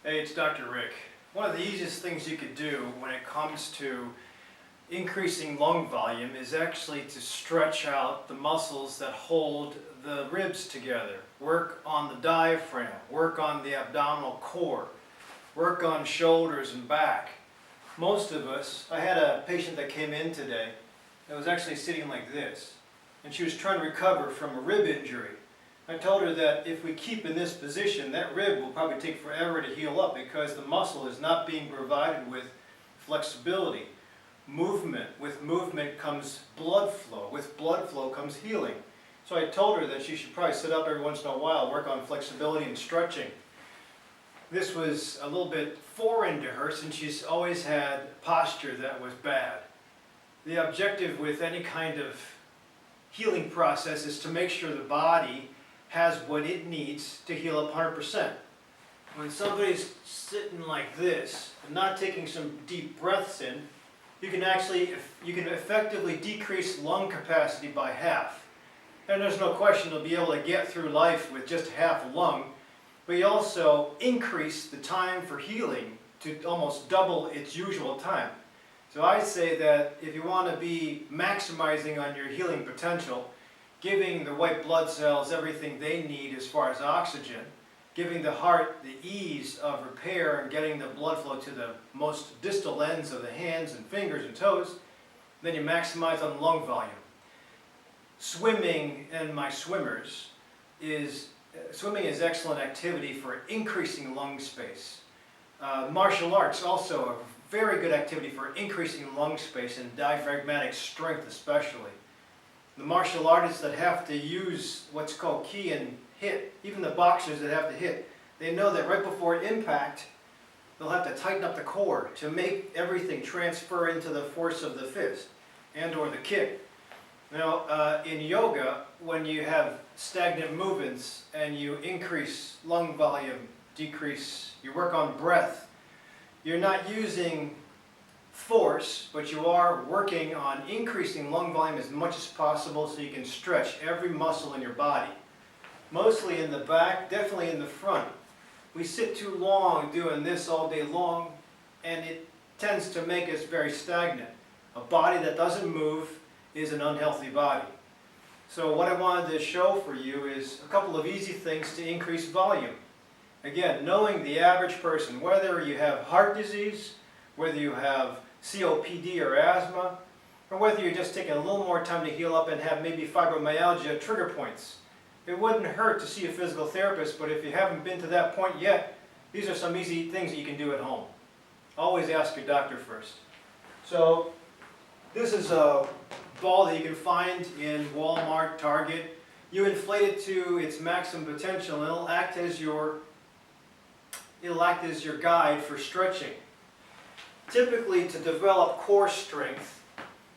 Hey, it's Dr. Rick. One of the easiest things you could do when it comes to increasing lung volume is actually to stretch out the muscles that hold the ribs together. Work on the diaphragm, work on the abdominal core, work on shoulders and back. Most of us, I had a patient that came in today that was actually sitting like this, and she was trying to recover from a rib injury. I told her that if we keep in this position, that rib will probably take forever to heal up because the muscle is not being provided with flexibility. Movement. With movement comes blood flow. With blood flow comes healing. So I told her that she should probably sit up every once in a while, work on flexibility and stretching. This was a little bit foreign to her since she's always had posture that was bad. The objective with any kind of healing process is to make sure the body has what it needs to heal up 100%. When somebody's sitting like this and not taking some deep breaths in, you can effectively decrease lung capacity by half. And there's no question you'll be able to get through life with just half a lung, but you also increase the time for healing to almost double its usual time. So I say that if you want to be maximizing on your healing potential, giving the white blood cells everything they need as far as oxygen, giving the heart the ease of repair and getting the blood flow to the most distal ends of the hands and fingers and toes, then you maximize on lung volume. Swimming and my swimmers swimming is excellent activity for increasing lung space. Martial arts also a very good activity for increasing lung space and diaphragmatic strength especially. The martial artists that have to use what's called ki and hit, even the boxers that have to hit, they know that right before impact, they'll have to tighten up the core to make everything transfer into the force of the fist and or the kick. Now, in yoga, when you have stagnant movements and you increase lung volume, you work on breath, you're not using force, but you are working on increasing lung volume as much as possible so you can stretch every muscle in your body. Mostly in the back, definitely in the front. We sit too long doing this all day long, and it tends to make us very stagnant. A body that doesn't move is an unhealthy body. So what I wanted to show for you is a couple of easy things to increase volume. Again, knowing the average person, whether you have heart disease, whether you have COPD or asthma, or whether you're just taking a little more time to heal up and have maybe fibromyalgia trigger points. It wouldn't hurt to see a physical therapist, but if you haven't been to that point yet, these are some easy things that you can do at home. Always ask your doctor first. So this is a ball that you can find in Walmart, Target. You inflate it to its maximum potential and it'll act as your guide for stretching. Typically, to develop core strength,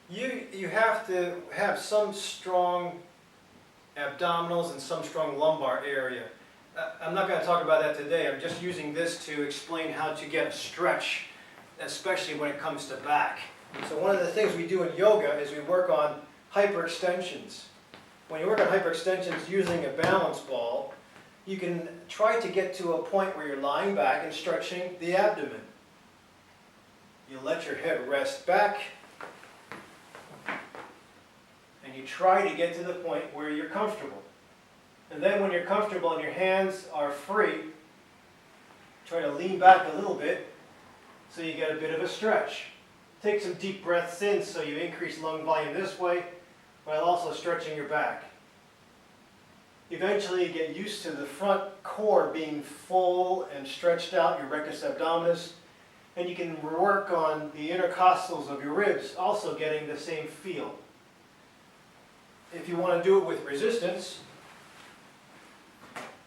you have to have some strong abdominals and some strong lumbar area. I'm not going to talk about that today. I'm just using this to explain how to get a stretch, especially when it comes to back. So one of the things we do in yoga is we work on hyperextensions. When you work on hyperextensions using a balance ball, you can try to get to a point where you're lying back and stretching the abdomen. You let your head rest back, and you try to get to the point where you're comfortable. And then when you're comfortable and your hands are free, try to lean back a little bit so you get a bit of a stretch. Take some deep breaths in so you increase lung volume this way, while also stretching your back. Eventually you get used to the front core being full and stretched out, your rectus abdominis, and you can work on the intercostals of your ribs, also getting the same feel. If you want to do it with resistance,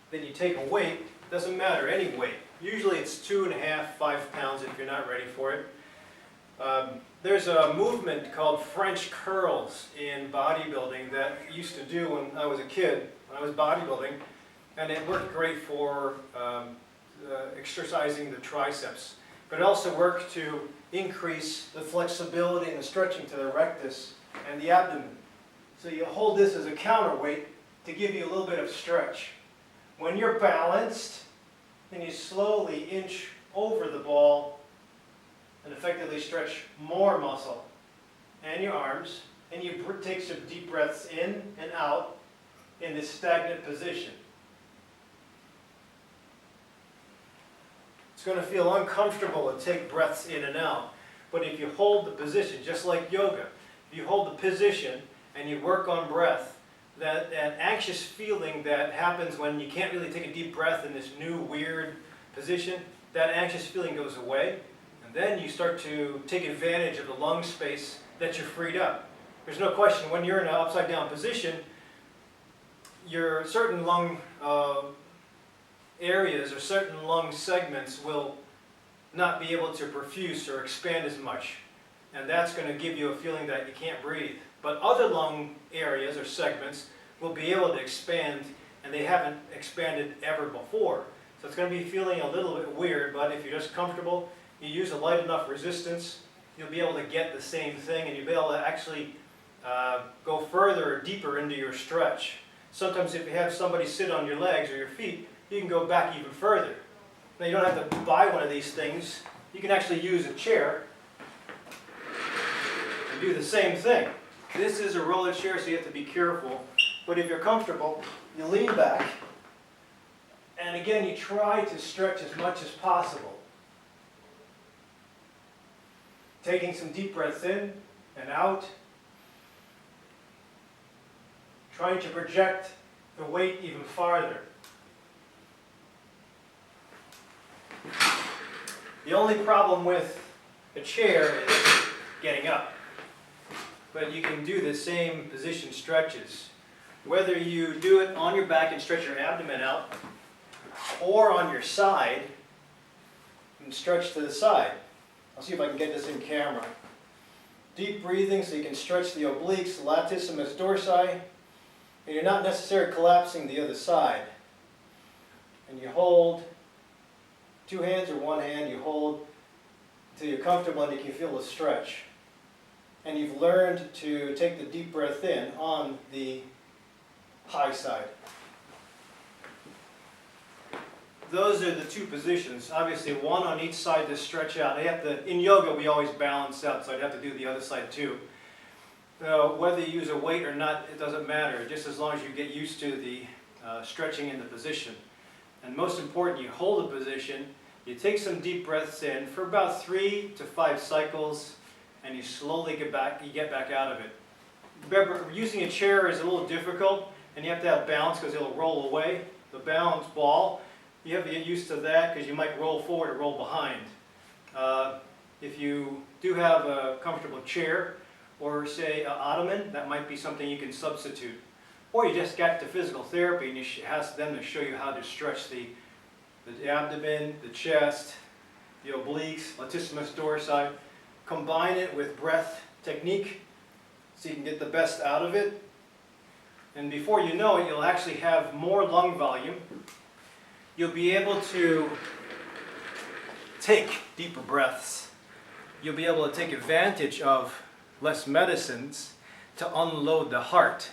then you take a weight, doesn't matter, any weight. Usually it's 2.5, 5 pounds if you're not ready for it. There's a movement called French curls in bodybuilding that I used to do when I was a kid, when I was bodybuilding, and it worked great for exercising the triceps. But it also worked to increase the flexibility and the stretching to the rectus and the abdomen. So you hold this as a counterweight to give you a little bit of stretch. When you're balanced, then you slowly inch over the ball and effectively stretch more muscle and your arms, and you take some deep breaths in and out in this stagnant position. It's going to feel uncomfortable to take breaths in and out, but if you hold the position, just like yoga, if you hold the position and you work on breath, that anxious feeling that happens when you can't really take a deep breath in this new weird position, that anxious feeling goes away, and then you start to take advantage of the lung space that you're freed up. There's no question, when you're in an upside down position, your certain lung areas or certain lung segments will not be able to perfuse or expand as much, and that's going to give you a feeling that you can't breathe. But other lung areas or segments will be able to expand, and they haven't expanded ever before. So it's going to be feeling a little bit weird, but if you're just comfortable, you use a light enough resistance, you'll be able to get the same thing, and you'll be able to actually go further or deeper into your stretch. Sometimes if you have somebody sit on your legs or your feet, you can go back even further. Now you don't have to buy one of these things. You can actually use a chair and do the same thing. This is a roller chair, so you have to be careful. But if you're comfortable, you lean back, and again you try to stretch as much as possible. Taking some deep breaths in and out. Trying to project the weight even farther. The only problem with a chair is getting up. But you can do the same position stretches. Whether you do it on your back and stretch your abdomen out, or on your side and stretch to the side. I'll see if I can get this in camera. Deep breathing so you can stretch the obliques, latissimus dorsi, and you're not necessarily collapsing the other side. And you hold two hands or one hand, you hold until you're comfortable and you can feel the stretch. And you've learned to take the deep breath in on the high side. Those are the two positions. Obviously one on each side to stretch out. In yoga we always balance out, so I'd have to do the other side too. Whether you use a weight or not, it doesn't matter, just as long as you get used to the stretching in the position. And most important, you hold the position, you take some deep breaths in for about 3 to 5 cycles, and you slowly get back out of it. Remember, using a chair is a little difficult, and you have to have balance because it'll roll away. The balance ball, you have to get used to that because you might roll forward or roll behind. If you do have a comfortable chair, or say an ottoman, that might be something you can substitute. Or you just got to physical therapy and you ask them to show you how to stretch the abdomen, the chest, the obliques, latissimus dorsi. Combine it with breath technique so you can get the best out of it. And before you know it, you'll actually have more lung volume. You'll be able to take deeper breaths. You'll be able to take advantage of less medicines to unload the heart.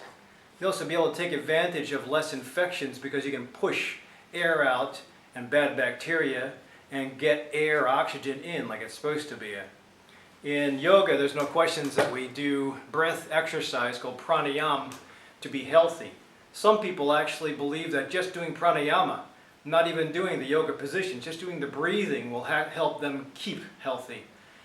You'll also be able to take advantage of less infections because you can push air out and bad bacteria and get air, oxygen in like it's supposed to be. In yoga, there's no questions that we do breath exercise called pranayama to be healthy. Some people actually believe that just doing pranayama, not even doing the yoga position, just doing the breathing will help them keep healthy.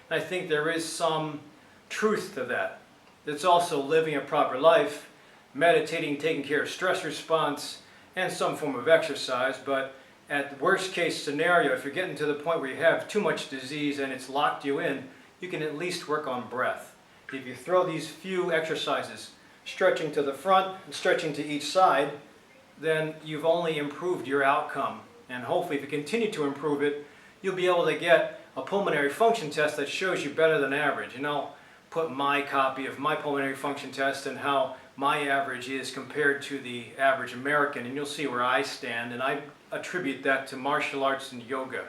And I think there is some truth to that. It's also living a proper life, meditating, taking care of stress response, and some form of exercise. But at the worst case scenario, if you're getting to the point where you have too much disease and it's locked you in, you can at least work on breath. If you throw these few exercises, stretching to the front and stretching to each side, then you've only improved your outcome. And hopefully if you continue to improve it, you'll be able to get a pulmonary function test that shows you better than average. And I'll put my copy of my pulmonary function test and how my average is compared to the average American, and you'll see where I stand, and I attribute that to martial arts and yoga.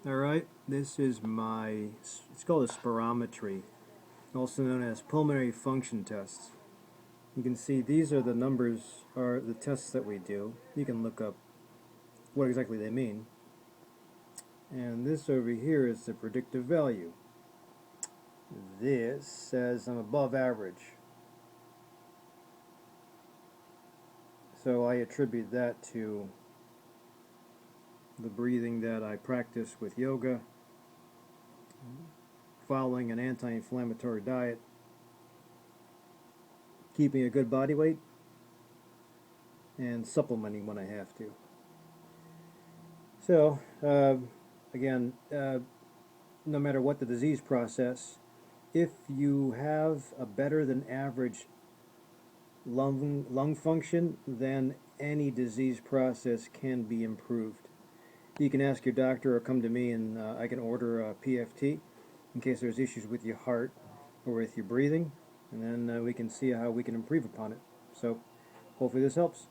Alright, this is it's called a spirometry, also known as pulmonary function tests. You can see these are the numbers, or the tests that we do. You can look up what exactly they mean. And this over here is the predictive value. This says I'm above average. So I attribute that to the breathing that I practice with yoga, following an anti-inflammatory diet, keeping a good body weight, and supplementing when I have to. So, again, no matter what the disease process, if you have a better than average lung function, then any disease process can be improved. You can ask your doctor or come to me and I can order a PFT in case there's issues with your heart or with your breathing, and then we can see how we can improve upon it. So hopefully this helps.